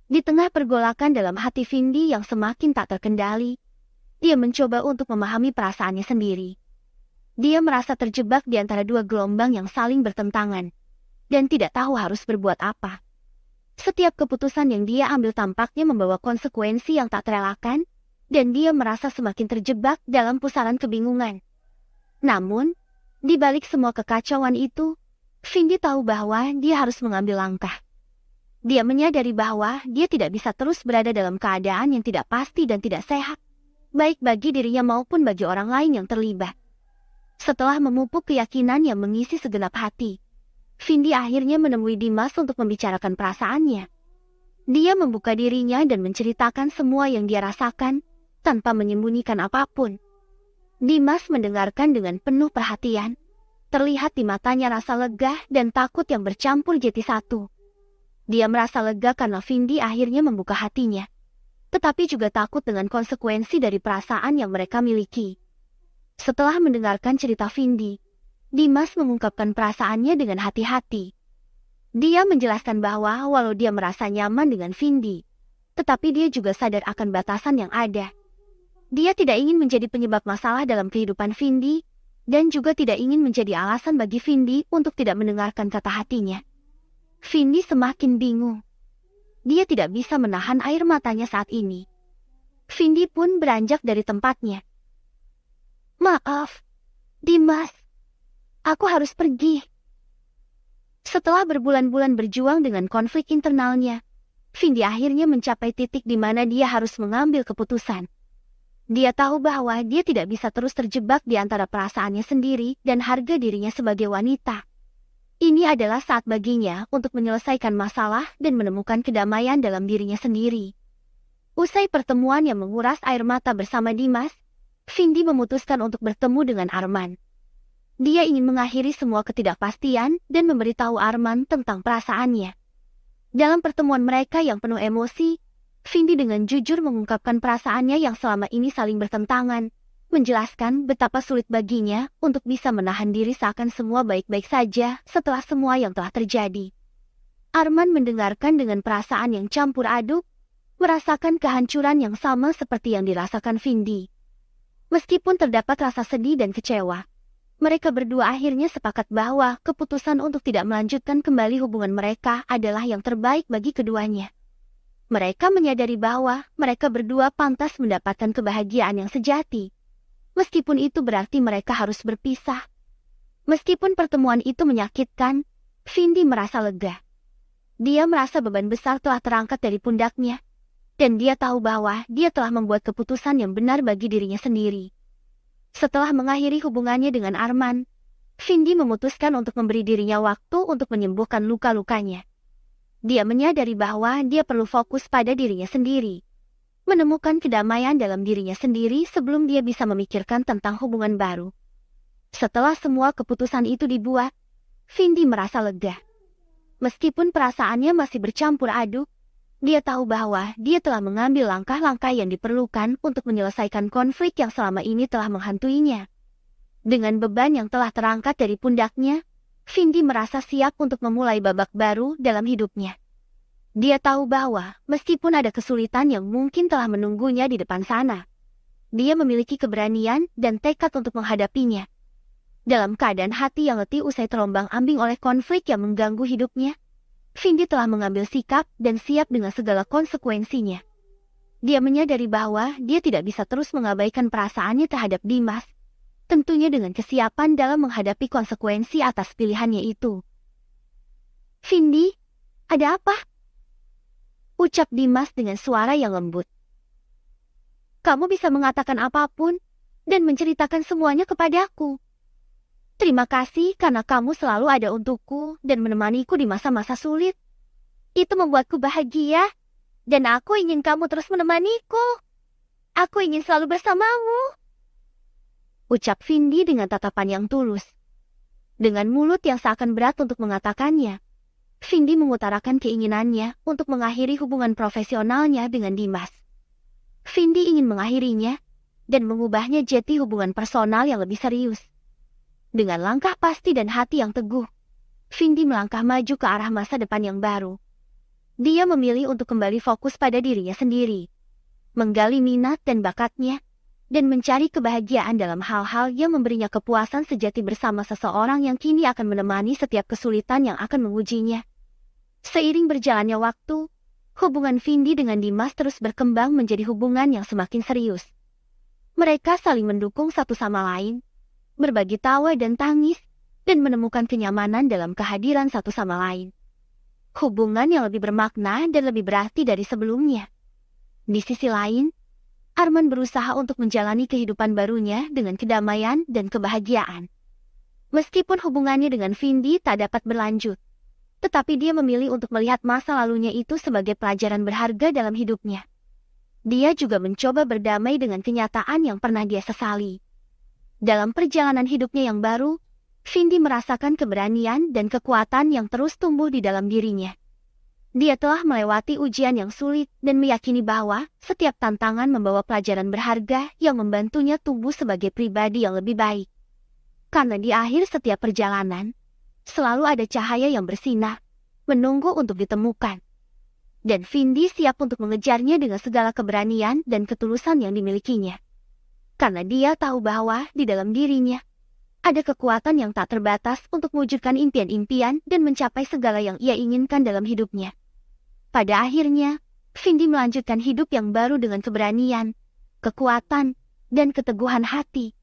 Di tengah pergolakan dalam hati Vindi yang semakin tak terkendali, dia mencoba untuk memahami perasaannya sendiri. Dia merasa terjebak di antara dua gelombang yang saling bertentangan, dan tidak tahu harus berbuat apa. Setiap keputusan yang dia ambil tampaknya membawa konsekuensi yang tak terelakkan, dan dia merasa semakin terjebak dalam pusaran kebingungan. Namun, di balik semua kekacauan itu, Vindi tahu bahwa dia harus mengambil langkah. Dia menyadari bahwa dia tidak bisa terus berada dalam keadaan yang tidak pasti dan tidak sehat, baik bagi dirinya maupun bagi orang lain yang terlibat. Setelah memupuk keyakinan yang mengisi segenap hati, Vindi akhirnya menemui Dimas untuk membicarakan perasaannya. Dia membuka dirinya dan menceritakan semua yang dia rasakan, tanpa menyembunyikan apapun. Dimas mendengarkan dengan penuh perhatian. Terlihat di matanya rasa lega dan takut yang bercampur jadi satu. Dia merasa lega karena Vindi akhirnya membuka hatinya, tetapi juga takut dengan konsekuensi dari perasaan yang mereka miliki. Setelah mendengarkan cerita Vindi, Dimas mengungkapkan perasaannya dengan hati-hati. Dia menjelaskan bahwa walau dia merasa nyaman dengan Vindi, tetapi dia juga sadar akan batasan yang ada. Dia tidak ingin menjadi penyebab masalah dalam kehidupan Vindi, dan juga tidak ingin menjadi alasan bagi Vindi untuk tidak mendengarkan kata hatinya. Vindi semakin bingung. Dia tidak bisa menahan air matanya saat ini. Vindi pun beranjak dari tempatnya. "Maaf, Dimas. Aku harus pergi." Setelah berbulan-bulan berjuang dengan konflik internalnya, Vindi akhirnya mencapai titik di mana dia harus mengambil keputusan. Dia tahu bahwa dia tidak bisa terus terjebak di antara perasaannya sendiri dan harga dirinya sebagai wanita. Ini adalah saat baginya untuk menyelesaikan masalah dan menemukan kedamaian dalam dirinya sendiri. Usai pertemuan yang menguras air mata bersama Dimas, Vindi memutuskan untuk bertemu dengan Arman. Dia ingin mengakhiri semua ketidakpastian dan memberitahu Arman tentang perasaannya. Dalam pertemuan mereka yang penuh emosi, Vindi dengan jujur mengungkapkan perasaannya yang selama ini saling bertentangan, menjelaskan betapa sulit baginya untuk bisa menahan diri seakan semua baik-baik saja setelah semua yang telah terjadi. Arman mendengarkan dengan perasaan yang campur aduk, merasakan kehancuran yang sama seperti yang dirasakan Vindi. Meskipun terdapat rasa sedih dan kecewa, mereka berdua akhirnya sepakat bahwa keputusan untuk tidak melanjutkan kembali hubungan mereka adalah yang terbaik bagi keduanya. Mereka menyadari bahwa mereka berdua pantas mendapatkan kebahagiaan yang sejati. Meskipun itu berarti mereka harus berpisah. Meskipun pertemuan itu menyakitkan, Vindi merasa lega. Dia merasa beban besar telah terangkat dari pundaknya. Dan dia tahu bahwa dia telah membuat keputusan yang benar bagi dirinya sendiri. Setelah mengakhiri hubungannya dengan Arman, Vindi memutuskan untuk memberi dirinya waktu untuk menyembuhkan luka-lukanya. Dia menyadari bahwa dia perlu fokus pada dirinya sendiri, menemukan kedamaian dalam dirinya sendiri sebelum dia bisa memikirkan tentang hubungan baru. Setelah semua keputusan itu dibuat, Vindi merasa lega. Meskipun perasaannya masih bercampur aduk, dia tahu bahwa dia telah mengambil langkah-langkah yang diperlukan untuk menyelesaikan konflik yang selama ini telah menghantuinya. Dengan beban yang telah terangkat dari pundaknya, Vindi merasa siap untuk memulai babak baru dalam hidupnya. Dia tahu bahwa meskipun ada kesulitan yang mungkin telah menunggunya di depan sana, dia memiliki keberanian dan tekad untuk menghadapinya. Dalam keadaan hati yang letih usai terombang-ambing oleh konflik yang mengganggu hidupnya, Vindi telah mengambil sikap dan siap dengan segala konsekuensinya. Dia menyadari bahwa dia tidak bisa terus mengabaikan perasaannya terhadap Dimas, tentunya dengan kesiapan dalam menghadapi konsekuensi atas pilihannya itu. "Vindi, ada apa?" ucap Dimas dengan suara yang lembut. "Kamu bisa mengatakan apapun dan menceritakan semuanya kepadaku. Terima kasih karena kamu selalu ada untukku dan menemaniku di masa-masa sulit. Itu membuatku bahagia, dan aku ingin kamu terus menemaniku. Aku ingin selalu bersamamu," ucap Vindi dengan tatapan yang tulus. Dengan mulut yang seakan berat untuk mengatakannya, Vindi mengutarakan keinginannya untuk mengakhiri hubungan profesionalnya dengan Dimas. Vindi ingin mengakhirinya dan mengubahnya jadi hubungan personal yang lebih serius. Dengan langkah pasti dan hati yang teguh, Vindi melangkah maju ke arah masa depan yang baru. Dia memilih untuk kembali fokus pada dirinya sendiri, menggali minat dan bakatnya, dan mencari kebahagiaan dalam hal-hal yang memberinya kepuasan sejati bersama seseorang yang kini akan menemani setiap kesulitan yang akan mengujinya. Seiring berjalannya waktu, hubungan Vindi dengan Dimas terus berkembang menjadi hubungan yang semakin serius. Mereka saling mendukung satu sama lain, berbagi tawa dan tangis, dan menemukan kenyamanan dalam kehadiran satu sama lain. Hubungan yang lebih bermakna dan lebih berarti dari sebelumnya. Di sisi lain, Arman berusaha untuk menjalani kehidupan barunya dengan kedamaian dan kebahagiaan. Meskipun hubungannya dengan Vindi tak dapat berlanjut, tetapi dia memilih untuk melihat masa lalunya itu sebagai pelajaran berharga dalam hidupnya. Dia juga mencoba berdamai dengan kenyataan yang pernah dia sesali. Dalam perjalanan hidupnya yang baru, Vindi merasakan keberanian dan kekuatan yang terus tumbuh di dalam dirinya. Dia telah melewati ujian yang sulit dan meyakini bahwa setiap tantangan membawa pelajaran berharga yang membantunya tumbuh sebagai pribadi yang lebih baik. Karena di akhir setiap perjalanan, selalu ada cahaya yang bersinar, menunggu untuk ditemukan. Dan Vindi siap untuk mengejarnya dengan segala keberanian dan ketulusan yang dimilikinya. Karena dia tahu bahwa di dalam dirinya ada kekuatan yang tak terbatas untuk mewujudkan impian-impian dan mencapai segala yang ia inginkan dalam hidupnya. Pada akhirnya, Vindi melanjutkan hidup yang baru dengan keberanian, kekuatan, dan keteguhan hati.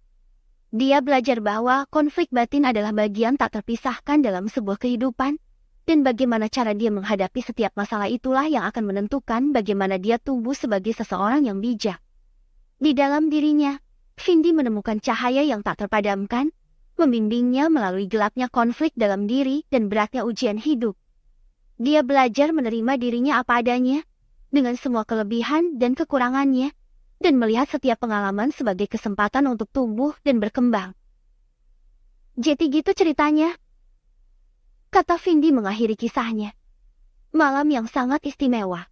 Dia belajar bahwa konflik batin adalah bagian tak terpisahkan dalam sebuah kehidupan, dan bagaimana cara dia menghadapi setiap masalah itulah yang akan menentukan bagaimana dia tumbuh sebagai seseorang yang bijak. Di dalam dirinya, Vindi menemukan cahaya yang tak terpadamkan, membimbingnya melalui gelapnya konflik dalam diri dan beratnya ujian hidup. Dia belajar menerima dirinya apa adanya, dengan semua kelebihan dan kekurangannya, dan melihat setiap pengalaman sebagai kesempatan untuk tumbuh dan berkembang. Jadi gitu ceritanya, kata Vindi mengakhiri kisahnya. Malam yang sangat istimewa.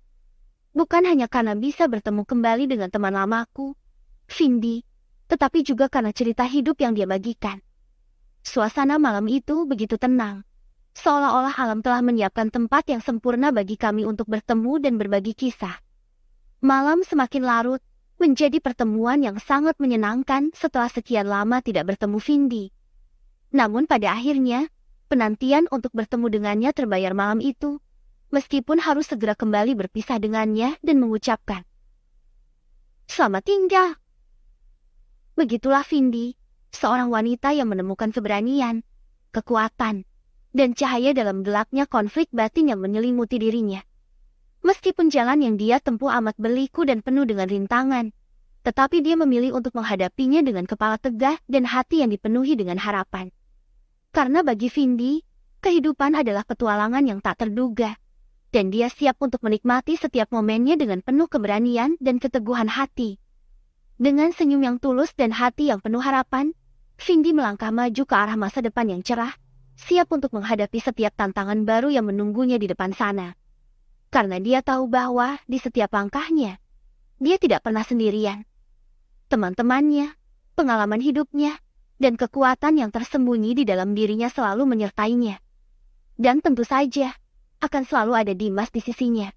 Bukan hanya karena bisa bertemu kembali dengan teman lamaku, Vindi, tetapi juga karena cerita hidup yang dia bagikan. Suasana malam itu begitu tenang, seolah-olah alam telah menyiapkan tempat yang sempurna bagi kami untuk bertemu dan berbagi kisah. Malam semakin larut, menjadi pertemuan yang sangat menyenangkan setelah sekian lama tidak bertemu Vindi. Namun pada akhirnya, penantian untuk bertemu dengannya terbayar malam itu, meskipun harus segera kembali berpisah dengannya dan mengucapkan, "Selamat tinggal." Begitulah Vindi, seorang wanita yang menemukan keberanian, kekuatan, dan cahaya dalam gelapnya konflik batin yang menyelimuti dirinya. Meskipun jalan yang dia tempuh amat berliku dan penuh dengan rintangan, tetapi dia memilih untuk menghadapinya dengan kepala tegak dan hati yang dipenuhi dengan harapan. Karena bagi Vindi, kehidupan adalah petualangan yang tak terduga, dan dia siap untuk menikmati setiap momennya dengan penuh keberanian dan keteguhan hati. Dengan senyum yang tulus dan hati yang penuh harapan, Vindi melangkah maju ke arah masa depan yang cerah, siap untuk menghadapi setiap tantangan baru yang menunggunya di depan sana. Karena dia tahu bahwa di setiap langkahnya, dia tidak pernah sendirian. Teman-temannya, pengalaman hidupnya, dan kekuatan yang tersembunyi di dalam dirinya selalu menyertainya. Dan tentu saja, akan selalu ada Dimas di sisinya.